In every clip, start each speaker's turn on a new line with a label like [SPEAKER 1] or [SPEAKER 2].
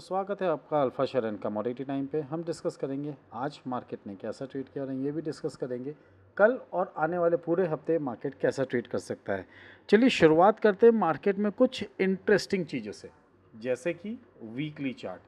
[SPEAKER 1] तो स्वागत है आपका alpha share and commodity time पे। हम डिस्कस करेंगे आज मार्केट ने कैसा ट्रेड किया और ये भी डिस्कस करेंगे कल और आने वाले पूरे हफ्ते मार्केट कैसा ट्रेड कर सकता है। चलिए शुरुआत करते हैं मार्केट में कुछ इंटरेस्टिंग चीज़ों से, जैसे कि वीकली चार्ट।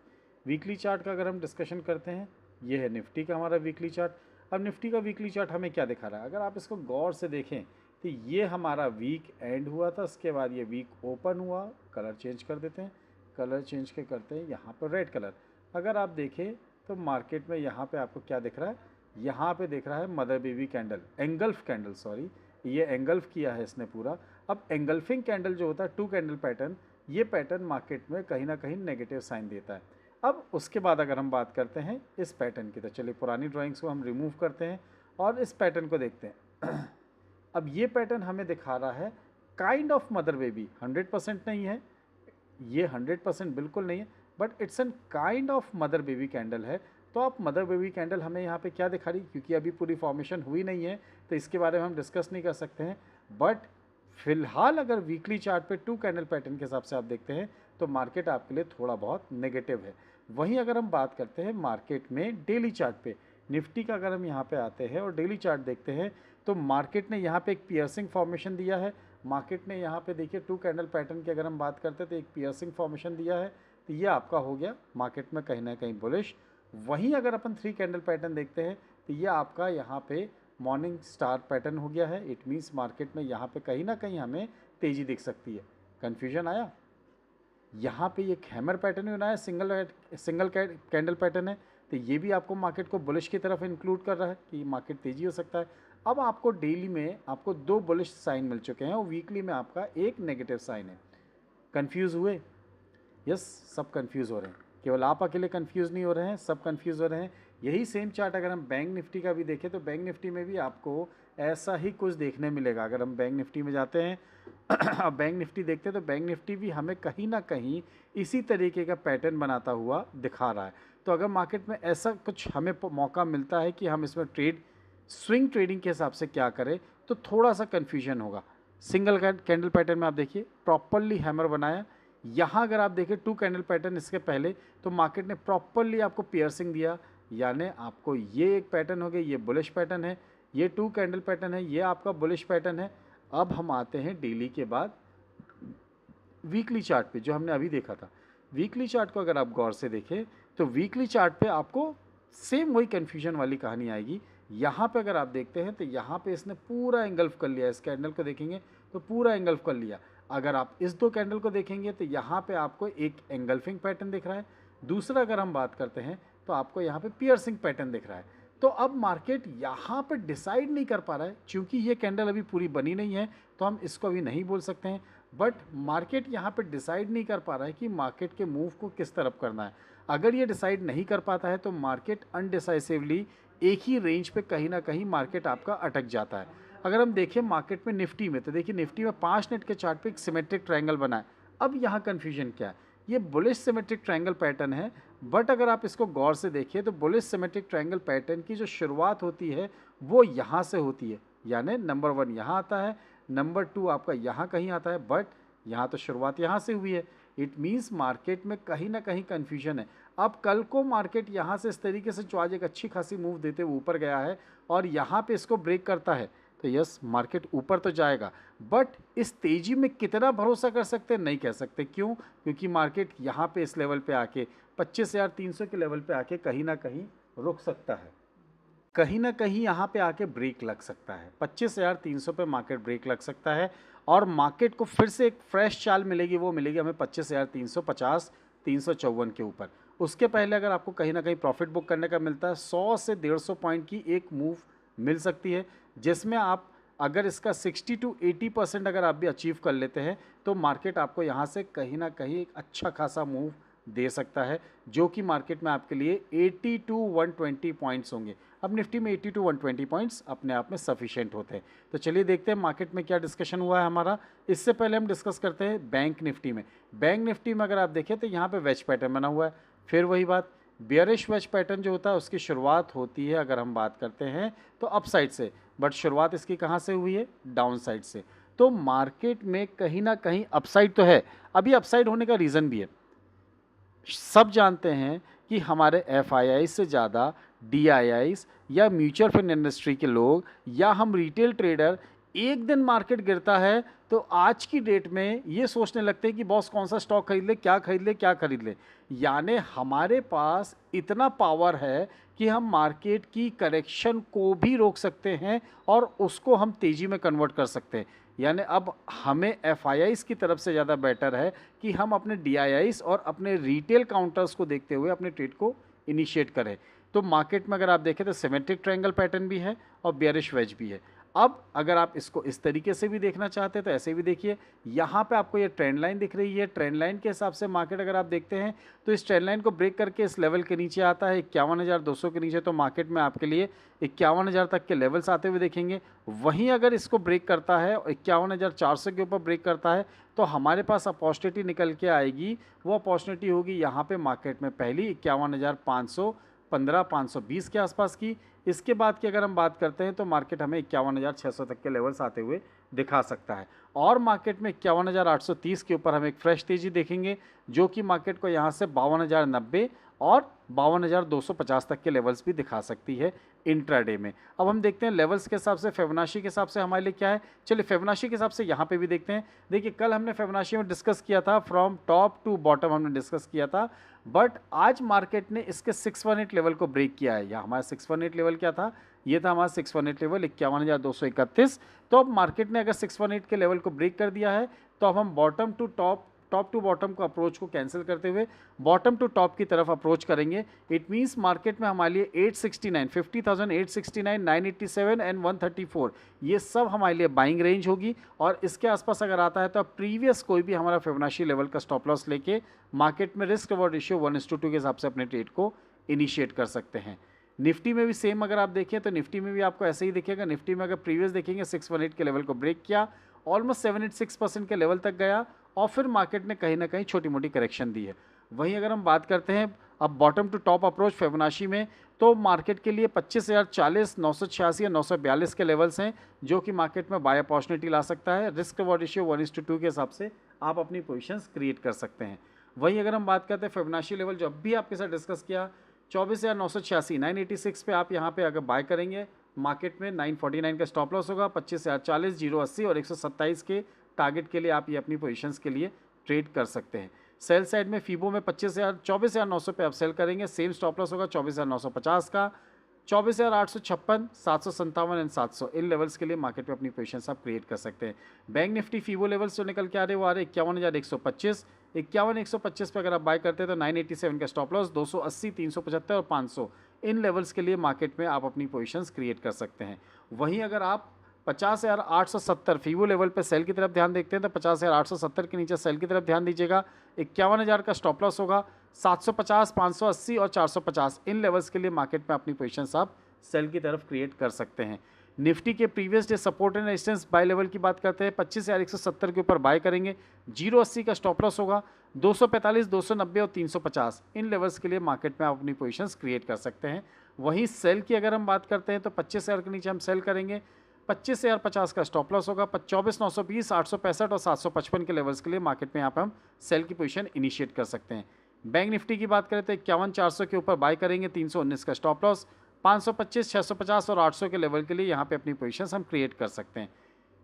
[SPEAKER 1] वीकली चार्ट का अगर हम डिस्कशन करते हैं, ये है निफ्टी का हमारा वीकली चार्ट। अब निफ्टी का वीकली चार्ट हमें क्या दिखा रहा है, अगर आप इसको गौर से देखें तो ये हमारा वीक एंड हुआ था, उसके बाद ये वीक ओपन हुआ। कलर चेंज कर देते हैं, कलर चेंज के करते हैं यहाँ पर रेड कलर। अगर आप देखें तो मार्केट में यहाँ पे आपको क्या दिख रहा है, यहाँ पे दिख रहा है mother baby candle, engulf candle, sorry ये एंगल्फ किया है इसने पूरा। अब एंगल्फिंग कैंडल जो होता है, टू कैंडल पैटर्न, ये पैटर्न मार्केट में कहीं ना कहीं नेगेटिव साइन देता है। अब उसके बाद अगर हम बात करते हैं इस पैटर्न की, तो चलिए पुरानी ड्राइंग्स को हम रिमूव करते हैं और इस पैटर्न को देखते हैं। अब ये पैटर्न हमें दिखा रहा है काइंड ऑफ मदर बेबी, 100% नहीं है, ये 100% बिल्कुल नहीं है, but it's an kind of mother baby candle है। तो आप मदर बेबी कैंडल हमें यहाँ पे क्या दिखा रही, क्योंकि अभी पूरी फॉर्मेशन हुई नहीं है तो इसके बारे में हम डिस्कस नहीं कर सकते हैं। बट फिलहाल अगर वीकली चार्ट पे टू कैंडल पैटर्न के हिसाब से आप देखते हैं तो मार्केट आपके लिए थोड़ा बहुत नेगेटिव है। वहीं अगर हम बात करते हैं मार्केट में डेली चार्ट पे, निफ्टी का अगर हम यहाँ पे आते हैं और डेली चार्ट देखते हैं तो मार्केट ने यहाँ पे एक पियर्सिंग फॉर्मेशन दिया है। मार्केट ने यहाँ पे देखिए टू कैंडल पैटर्न की अगर हम बात करते हैं तो एक पियर्सिंग फॉर्मेशन दिया है, तो ये आपका हो गया मार्केट में कहीं ना कहीं बुलिश। वहीं अगर अपन थ्री कैंडल पैटर्न देखते हैं तो ये आपका यहाँ पे मॉर्निंग स्टार पैटर्न हो गया है। इट मीन्स मार्केट में यहाँ पे कहीं ना कहीं हमें तेज़ी दिख सकती है। कन्फ्यूजन आया, यहाँ पे ये हैमर पैटर्न भी बनाया, सिंगल कैंडल पैटर्न है, तो ये भी आपको मार्केट को बुलिश की तरफ इंक्लूड कर रहा है कि मार्केट तेज़ी हो सकता है। अब आपको डेली में आपको दो बुलिश साइन मिल चुके हैं और वीकली में आपका एक नेगेटिव साइन है। कंफ्यूज हुए? यस, सब कंफ्यूज हो रहे हैं, केवल आप अकेले कंफ्यूज नहीं हो रहे हैं, सब कंफ्यूज हो रहे हैं। यही सेम चार्ट अगर हम बैंक निफ्टी का भी देखें तो बैंक निफ्टी में भी आपको ऐसा ही कुछ देखने मिलेगा। अगर हम बैंक निफ्टी में जाते हैं अब बैंक निफ्टी देखते हैं तो बैंक निफ्टी भी हमें कहीं ना कहीं इसी तरीके का पैटर्न बनाता हुआ दिखा रहा है। तो अगर मार्केट में ऐसा कुछ हमें मौका मिलता है कि हम इसमें स्विंग ट्रेडिंग के हिसाब से क्या करें, तो थोड़ा सा कन्फ्यूजन होगा। सिंगल कैंडल पैटर्न में आप देखिए प्रॉपरली हैमर बनाया। यहाँ अगर आप देखें टू कैंडल पैटर्न इसके पहले, तो मार्केट ने प्रॉपरली आपको पियर्सिंग दिया, यानी आपको ये एक पैटर्न हो गया, ये बुलिश पैटर्न है, ये टू कैंडल पैटर्न है, ये आपका बुलिश पैटर्न है। अब हम आते हैं डेली के बाद वीकली चार्ट पे, जो हमने अभी देखा था। वीकली चार्ट को अगर आप गौर से देखें तो वीकली चार्ट पे आपको सेम वही कन्फ्यूजन वाली कहानी आएगी। यहाँ पे अगर आप देखते हैं तो यहाँ पे इसने पूरा एंगल्फ कर लिया, इस कैंडल को देखेंगे तो पूरा एंगल्फ कर लिया। अगर आप इस दो कैंडल को देखेंगे तो यहाँ पे आपको एक एंगल्फिंग पैटर्न दिख रहा है, दूसरा अगर हम बात करते हैं तो आपको यहाँ पे पियर्सिंग पैटर्न दिख रहा है। तो अब मार्केट यहाँ पे डिसाइड नहीं कर पा रहा है, क्योंकि ये कैंडल अभी पूरी बनी नहीं है तो हम इसको अभी नहीं बोल सकते हैं। बट मार्केट यहाँ पे डिसाइड नहीं कर पा रहा है कि मार्केट के मूव को किस तरफ करना है। अगर ये डिसाइड नहीं कर पाता है तो मार्केट अनडिसाइसिवली एक ही रेंज पे कहीं ना कहीं मार्केट आपका अटक जाता है। अगर हम देखें मार्केट में निफ्टी में, तो देखिए निफ्टी में 5 मिनट के चार्ट पे एक सिमेट्रिक ट्रायंगल बना है। अब यहाँ कन्फ्यूजन क्या है, ये बुलिश सिमेट्रिक ट्रायंगल पैटर्न है, बट अगर आप इसको गौर से देखिए तो बुलिश सिमेट्रिक ट्रायंगल पैटर्न की जो शुरुआत होती है वो यहाँ से होती है, यानी नंबर 1 यहाँ आता है, नंबर 2 आपका यहाँ कहीं आता है, बट यहाँ तो शुरुआत यहाँ से हुई है। इट मीन्स मार्केट में कहीं ना कहीं कन्फ्यूजन है। अब कल को मार्केट यहाँ से इस तरीके से जो आज एक अच्छी खासी मूव देते हुए ऊपर गया है और यहाँ पे इसको ब्रेक करता है तो यस मार्केट ऊपर तो जाएगा, बट इस तेज़ी में कितना भरोसा कर सकते हैं, नहीं कह सकते। क्यों? क्योंकि मार्केट यहाँ पे इस लेवल पे आके 25,300 के लेवल पे आके कहीं ना कहीं रुक सकता है, कहीं ना कहीं यहाँ पे आके ब्रेक लग सकता है। 25,300 पे मार्केट ब्रेक लग सकता है और मार्केट को फिर से एक फ्रेश चाल मिलेगी, वो मिलेगी हमें 25,350 354 के ऊपर। उसके पहले अगर आपको कहीं ना कहीं प्रॉफिट बुक करने का मिलता है 100 से 150 पॉइंट की एक मूव मिल सकती है, जिसमें आप अगर इसका 60 to 80% अगर आप भी अचीव कर लेते हैं तो मार्केट आपको यहाँ से कहीं ना कहीं एक अच्छा खासा मूव दे सकता है, जो कि मार्केट में आपके लिए 80 to 120 पॉइंट्स होंगे। अब निफ्टी में 80 to 120 पॉइंट्स अपने आप में सफिशिएंट होते हैं। तो चलिए देखते हैं मार्केट में क्या डिस्कशन हुआ है हमारा। इससे पहले हम डिस्कस करते हैं बैंक निफ्टी में। बैंक निफ्टी में अगर आप देखें तो यहाँ पे वेज पैटर्न बना हुआ है, फिर वही बात, बियरिश वेज पैटर्न जो होता है उसकी शुरुआत होती है अगर हम बात करते हैं तो अपसाइड से, बट शुरुआत इसकी कहाँ से हुई है, डाउन साइड से। तो मार्केट में कहीं ना कहीं अपसाइड तो है, अभी अपसाइड होने का रीज़न भी है। सब जानते हैं कि हमारे एफआईआई से ज़्यादा डीआईआईस या म्यूचुअल फंड इंडस्ट्री के लोग या हम रिटेल ट्रेडर एक दिन मार्केट गिरता है तो आज की डेट में ये सोचने लगते हैं कि बॉस कौन सा स्टॉक खरीद ले, क्या खरीद ले, क्या खरीद ले। यानी हमारे पास इतना पावर है कि हम मार्केट की करेक्शन को भी रोक सकते हैं और उसको हम तेज़ी में कन्वर्ट कर सकते हैं। यानी अब हमें एफआईआईस की तरफ से ज़्यादा बेटर है कि हम अपने डीआईआईस और अपने रिटेल काउंटर्स को देखते हुए अपने ट्रेड को इनिशिएट करें। तो मार्केट में अगर आप देखें तो सिमेट्रिक ट्रायंगल पैटर्न भी है और बेयरिश वेज भी है। अब अगर आप इसको इस तरीके से भी देखना चाहते हैं तो ऐसे भी देखिए, यहाँ पे आपको ये ट्रेंड लाइन दिख रही है। ट्रेंड लाइन के हिसाब से मार्केट अगर आप देखते हैं तो इस ट्रेंड लाइन को ब्रेक करके इस लेवल के नीचे आता है 51,200 के नीचे, तो मार्केट में आपके लिए 51,000 तक के लेवल्स आते हुए देखेंगे। वहीं अगर इसको ब्रेक करता है और 51,400 के ऊपर ब्रेक करता है तो हमारे पास अपॉर्चुनिटी निकल के आएगी। वो अपॉर्चुनिटी होगी यहाँ पे मार्केट में पहली 51,515 520 के आसपास की। इसके बाद की अगर हम बात करते हैं तो मार्केट हमें 51,600 तक के लेवल्स आते हुए दिखा सकता है और मार्केट में 51,830 के ऊपर हम एक फ्रेश तेजी देखेंगे जो कि मार्केट को यहाँ से 52,090 और 52,250 तक के लेवल्स भी दिखा सकती है इंट्राडे में। अब हम देखते हैं लेवल्स के हिसाब से, फिबोनाची के हिसाब से हमारे लिए क्या है। चलिए फिबोनाची के हिसाब से यहाँ पे भी देखते हैं। देखिए कल हमने फिबोनाची में डिस्कस किया था, फ्रॉम टॉप टू बॉटम हमने डिस्कस किया था, बट आज मार्केट ने इसके 618 लेवल को ब्रेक किया है। या हमारा 618 लेवल क्या था, ये था हमारा 618 लेवल 51,231। तो अब मार्केट ने अगर 618 के लेवल को ब्रेक कर दिया है तो अब हम bottom to top, top to bottom को अप्रोच को कैंसिल करते हुए बॉटम टू टॉप की तरफ अप्रोच करेंगे। इट मींस मार्केट में हमारे लिए 869, 50,869, 987 एंड 134 ये सब हमारे लिए बाइंग रेंज होगी। और इसके आसपास अगर आता है तो प्रीवियस कोई भी हमारा फिबोनाची लेवल का स्टॉप लॉस लेके मार्केट में रिस्क रिवॉर्ड रेशियो 1:2 के हिसाब से अपने ट्रेड को इनिशिएट कर सकते हैं। निफ्टी में भी सेम अगर आप देखें तो निफ्टी में भी आपको ऐसे ही दिखेगा। निफ्टी में अगर प्रीवियस देखेंगे 618 के लेवल को ब्रेक किया, ऑलमोस्ट 786% के लेवल तक गया और फिर मार्केट ने कहीं ना कहीं छोटी मोटी करेक्शन दी है। वहीं अगर हम बात करते हैं अब bottom to top approach Fibonacci में तो मार्केट के लिए 25,040, 986 या 942 के लेवल्स हैं जो कि मार्केट में बाय अपॉर्चुनिटी ला सकता है। रिस्क रिवॉर्ड रेशियो 1:2 के हिसाब से आप अपनी पोजीशंस क्रिएट कर सकते हैं। वहीं अगर हम बात करते हैं फिबोनाची लेवल जो अभी आपके साथ डिस्कस किया 24,986, 986 पे आप यहाँ पे अगर बाय करेंगे मार्केट में 949 का स्टॉप लॉस होगा। 25,040, 080 और 127 के टारगेट के लिए आप ये अपनी पोजीशंस के लिए ट्रेड कर सकते हैं। सेल साइड में फीबो में 24,900 पे आप सेल करेंगे, सेम स्टॉप लॉस होगा 24,950 का। 24,856, 757 एंड 700 इन लेवल्स के लिए मार्केट में अपनी पोजीशंस आप क्रिएट कर सकते हैं। बैंक निफ्टी फीबो लेवल्स जो निकल के आ रहे वो आ रहे 51,125, 51,125 पे अगर आप बाय करते हैं तो 987 का स्टॉप लॉस, 280, 375 और 500 इन लेवल्स के लिए मार्केट में आप अपनी पोजीशंस क्रिएट कर सकते हैं। वहीं अगर आप 50,870 फीबो लेवल पे सेल की तरफ ध्यान देखते हैं तो 50,870 के नीचे सेल की तरफ ध्यान दीजिएगा। 51,000 का स्टॉप लॉस होगा। 750, 580 और 450 इन लेवल्स के लिए मार्केट में अपनी पोजीशंस आप सेल की तरफ क्रिएट कर सकते हैं। निफ्टी के previous day support and resistance by level की बात करते हैं 25,170 के ऊपर बाय करेंगे, 080 का स्टॉप लॉस होगा। 245, 290 और 350 इन लेवल्स के लिए मार्केट में आप अपनी पोजीशंस क्रिएट कर सकते हैं। वहीं सेल की अगर हम बात करते हैं तो 25,000 के नीचे हम सेल करेंगे, 25,050 का स्टॉप लॉस होगा। 24,920, 865 और 755 के लेवल्स के लिए मार्केट में यहाँ पर हम सेल की पोजीशन इनिशिएट कर सकते हैं। बैंक निफ्टी की बात करें तो 51,400 के ऊपर बाय करेंगे, 319 का स्टॉप लॉस। 525, 650 और 800 के लेवल के लिए यहाँ पे अपनी पोजीशंस हम क्रिएट कर सकते हैं।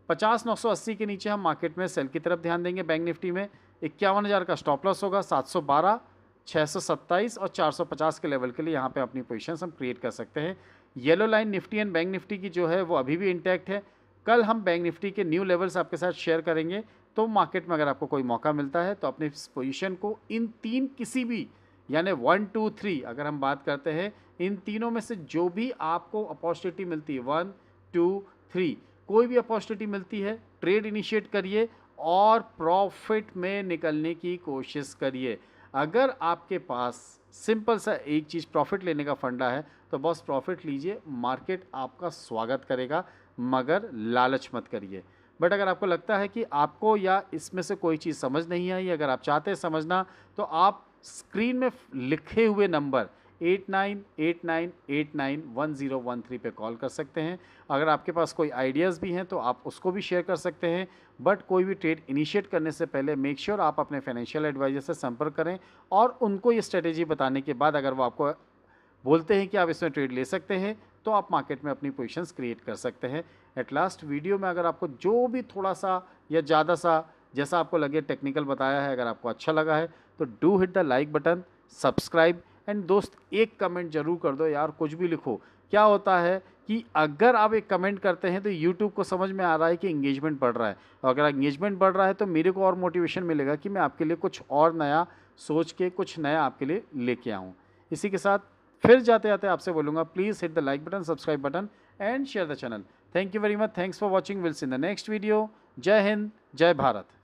[SPEAKER 1] 50,980 के नीचे हम मार्केट में सेल की तरफ ध्यान देंगे। बैंक निफ्टी में 51,000 का स्टॉप लॉस होगा। 712, 627 और 450 के लेवल के लिए यहाँ पे अपनी पोजीशंस हम क्रिएट कर सकते हैं। Yellow line Nifty and bank Nifty की जो है वो अभी भी इंटैक्ट है। कल हम बैंक निफ्टी के न्यू लेवल्स आपके साथ शेयर करेंगे। तो मार्केट में अगर आपको कोई मौका मिलता है तो अपनी पोजीशन को इन तीन किसी भी यानी 1, 2, 3 अगर हम बात करते हैं इन तीनों में से जो भी आपको अपॉर्चुनिटी मिलती है 1, 2, 3 कोई भी अपॉर्चुनिटी मिलती है ट्रेड इनिशिएट करिए और प्रॉफिट में निकलने की कोशिश करिए। अगर आपके पास सिंपल सा एक चीज़ प्रॉफिट लेने का फंडा है तो बस प्रॉफिट लीजिए, मार्केट आपका स्वागत करेगा, मगर लालच मत करिए। बट अगर आपको लगता है कि आपको या इसमें से कोई चीज़ समझ नहीं आई, अगर आप चाहते हैं समझना तो आप स्क्रीन में लिखे हुए नंबर 8989891013 पे कॉल कर सकते हैं। अगर आपके पास कोई आइडियाज़ भी हैं तो आप उसको भी शेयर कर सकते हैं। बट कोई भी ट्रेड इनिशिएट करने से पहले मेक श्योर आप अपने फाइनेंशियल एडवाइजर से संपर्क करें और उनको ये स्ट्रेटेजी बताने के बाद अगर वो आपको बोलते हैं कि आप इसमें ट्रेड ले सकते हैं तो आप मार्केट में अपनी पोजीशंस क्रिएट कर सकते हैं। एट लास्ट वीडियो में अगर आपको जो भी थोड़ा सा या ज़्यादा सा जैसा आपको लगे टेक्निकल बताया है, अगर आपको अच्छा लगा है तो do hit the like button, subscribe and दोस्त एक कमेंट जरूर कर दो यार, कुछ भी लिखो। क्या होता है कि अगर आप एक कमेंट करते हैं तो यूट्यूब को समझ में आ रहा है कि एंगेजमेंट बढ़ रहा है, और अगर एंगेजमेंट बढ़ रहा है तो मेरे को और मोटिवेशन मिलेगा कि मैं आपके लिए कुछ और नया सोच के कुछ नया आपके लिए लेके आऊँ। इसी के साथ फिर जाते जाते आपसे बोलूँगा, please hit the like button, subscribe button and share the channel. Thank you very much, thanks for watching, will see in the next video. जय हिंद, जय भारत।